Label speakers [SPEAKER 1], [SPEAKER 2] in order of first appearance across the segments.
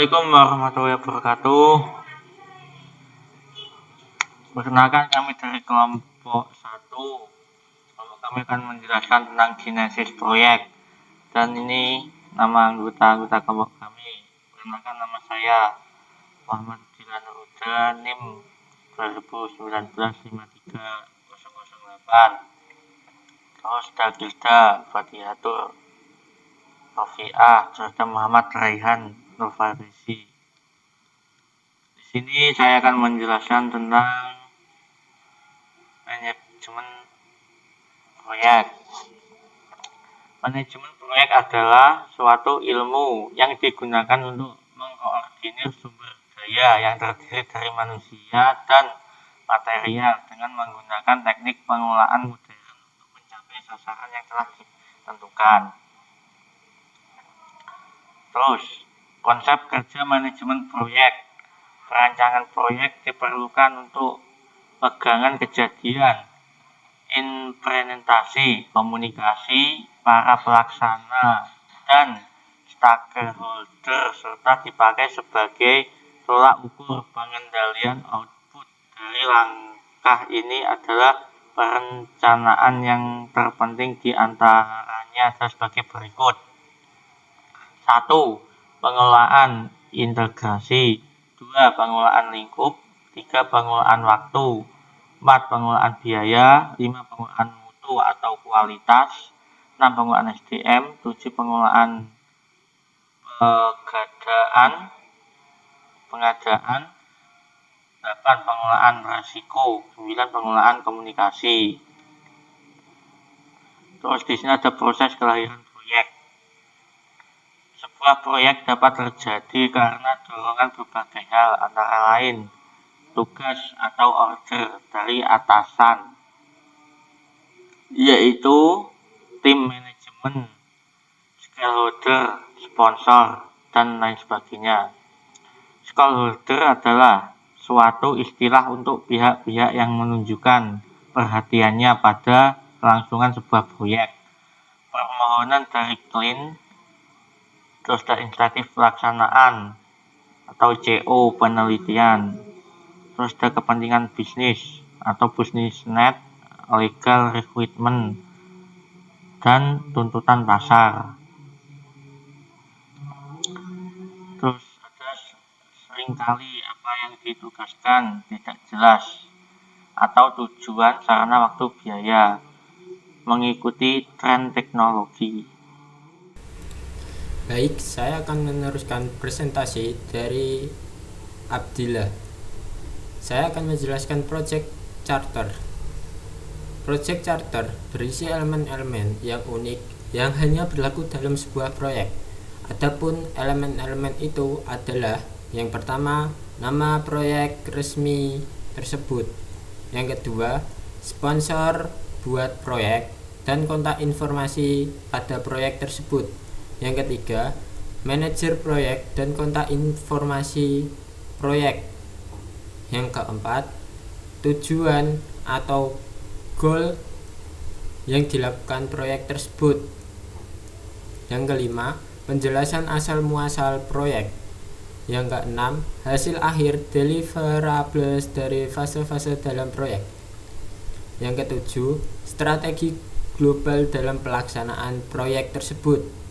[SPEAKER 1] Assalamualaikum warahmatullahi wabarakatuh. Perkenalkan kami dari kelompok 1. Kami akan menjelaskan tentang genesis proyek. Dan ini nama anggota kelompok kami. Perkenalkan, nama saya Muhammad Dilanur Huda, NIM 2019-53008. Terus Dagilda Fatihatur Rofiah, serta Muhammad Raihan Nurfarisi. Di sini saya akan menjelaskan tentang manajemen proyek. Manajemen proyek adalah suatu ilmu yang digunakan untuk mengkoordinir sumber daya yang terdiri dari manusia dan material dengan menggunakan teknik pengelolaan modern untuk mencapai sasaran yang telah ditentukan. Terus, konsep kerja manajemen proyek. Perancangan proyek diperlukan untuk pegangan kejadian, implementasi, komunikasi para pelaksana dan stakeholder, serta dipakai sebagai tolak ukur pengendalian output. Dari langkah ini adalah perencanaan yang terpenting di antaranya adalah sebagai berikut. 1. Pengelolaan integrasi. 2. Pengelolaan lingkup. 3. Pengelolaan waktu. 4. Pengelolaan biaya. 5. Pengelolaan mutu atau kualitas. 6. Pengelolaan SDM. 7. Pengelolaan pengadaan. 8. Pengelolaan risiko. 9. Pengelolaan komunikasi. Terus di sini ada proses kelahiran proyek. Sebuah proyek dapat terjadi karena dorongan berbagai hal, antara lain tugas atau order dari atasan, yaitu tim manajemen, stakeholder, sponsor, dan lain sebagainya. Stakeholder adalah suatu istilah untuk pihak-pihak yang menunjukkan perhatiannya pada kelangsungan sebuah proyek. Permohonan dari klien, terus ada inisiatif pelaksanaan atau CO penelitian, terus ada kepentingan bisnis atau business need, legal requirement, dan tuntutan pasar. Terus ada seringkali apa yang ditugaskan tidak jelas, atau tujuan, sarana, waktu, biaya, mengikuti tren teknologi.
[SPEAKER 2] Baik, saya akan meneruskan presentasi dari Abdillah. Saya akan menjelaskan Project Charter. Project Charter berisi elemen-elemen yang unik yang hanya berlaku dalam sebuah proyek. Adapun elemen-elemen itu adalah: yang pertama, nama proyek resmi tersebut. Yang kedua, sponsor buat proyek dan kontak informasi pada proyek tersebut. Yang ketiga, manajer proyek dan kontak informasi proyek. Yang keempat, tujuan atau goal yang dilakukan proyek tersebut. Yang kelima, penjelasan asal muasal proyek. Yang keenam, hasil akhir deliverables dari fase-fase dalam proyek. Yang ketujuh, strategi global dalam pelaksanaan proyek tersebut.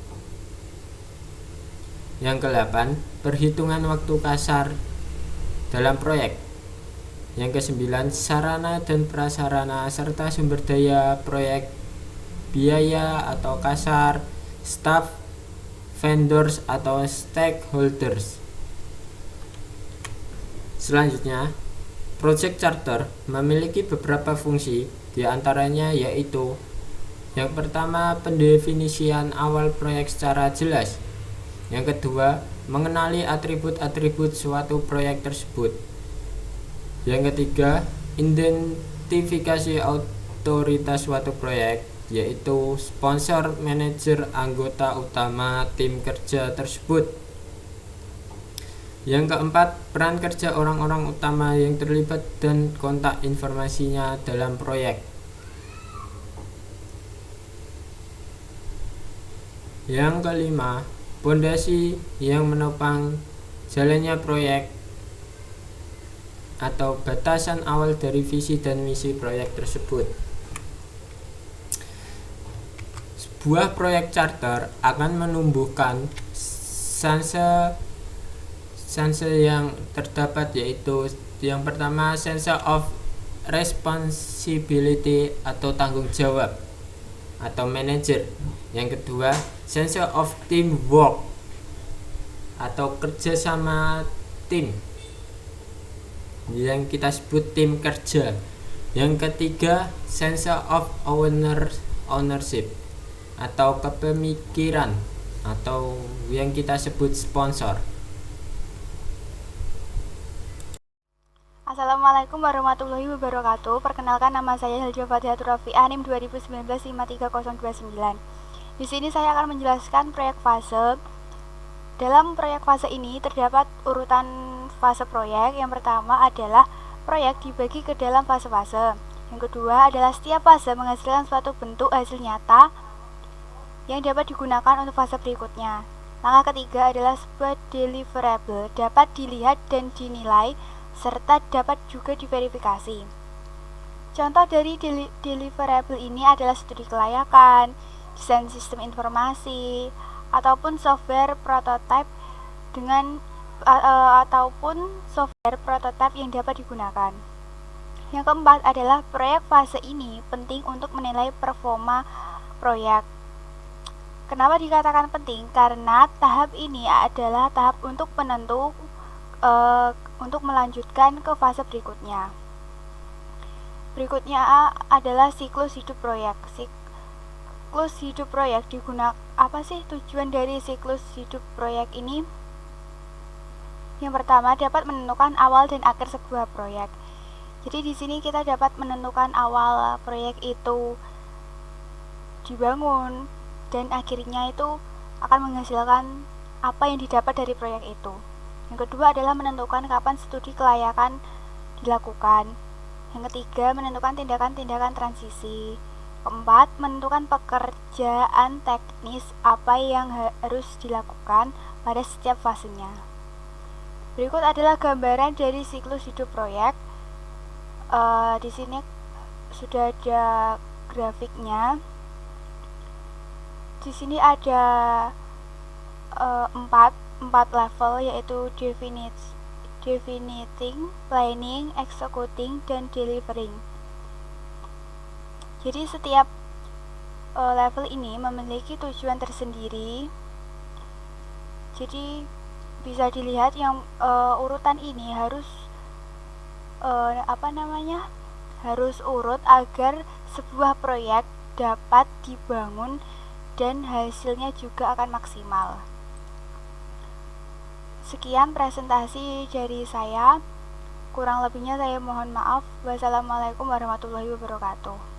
[SPEAKER 2] Yang ke-8, perhitungan waktu kasar dalam proyek. Yang ke-9, sarana dan prasarana serta sumber daya proyek, biaya atau kasar, staff, vendors atau stakeholders. Selanjutnya, Project Charter memiliki beberapa fungsi, di antaranya yaitu: yang pertama, pendefinisian awal proyek secara jelas. Yang kedua, mengenali atribut-atribut suatu proyek tersebut. Yang ketiga, identifikasi otoritas suatu proyek, yaitu sponsor, manajer, anggota utama tim kerja tersebut. Yang keempat, peran kerja orang-orang utama yang terlibat dan kontak informasinya dalam proyek. Yang kelima, pondasi yang menopang jalannya proyek atau batasan awal dari visi dan misi proyek tersebut. Sebuah proyek charter akan menumbuhkan sense yang terdapat, yaitu yang pertama sense of responsibility atau tanggung jawab atau manager. Yang kedua sense of teamwork atau kerjasama tim yang kita sebut tim kerja. Yang ketiga sense of ownership atau kepemikiran atau yang kita sebut sponsor.
[SPEAKER 3] Assalamualaikum warahmatullahi wabarakatuh. Perkenalkan, nama saya Hilja Fatihatur Rafi'ah, NIM 2019-53029. Di sini saya akan menjelaskan proyek fase. Dalam proyek fase ini terdapat urutan fase proyek. Yang pertama adalah proyek dibagi ke dalam fase-fase. Yang kedua adalah setiap fase menghasilkan suatu bentuk hasil nyata yang dapat digunakan untuk fase berikutnya. Langkah ketiga adalah sebuah deliverable dapat dilihat dan dinilai serta dapat juga diverifikasi. Contoh dari deliverable ini adalah studi kelayakan, desain sistem informasi, ataupun software prototipe ataupun software prototipe yang dapat digunakan. Yang keempat adalah proyek fase ini penting untuk menilai performa proyek. Kenapa dikatakan penting? Karena tahap ini adalah tahap untuk penentu untuk melanjutkan ke fase berikutnya. Berikutnya adalah siklus hidup proyek. Siklus hidup proyek digunakan apa sih tujuan dari siklus hidup proyek ini? Yang pertama dapat menentukan awal dan akhir sebuah proyek. Jadi di sini kita dapat menentukan awal proyek itu dibangun dan akhirnya itu akan menghasilkan apa yang didapat dari proyek itu. Yang kedua adalah menentukan kapan studi kelayakan dilakukan. Yang ketiga, menentukan tindakan-tindakan transisi. Keempat, menentukan pekerjaan teknis apa yang harus dilakukan pada setiap fasenya. Berikut adalah gambaran dari siklus hidup proyek. Di sini sudah ada grafiknya. Di sini ada empat level, yaitu definiting, planning, executing, dan delivering. Jadi setiap level ini memiliki tujuan tersendiri. Jadi bisa dilihat yang urutan ini harus harus urut agar sebuah proyek dapat dibangun dan hasilnya juga akan maksimal. Sekian presentasi dari saya. Kurang lebihnya saya mohon maaf. Wassalamualaikum warahmatullahi wabarakatuh.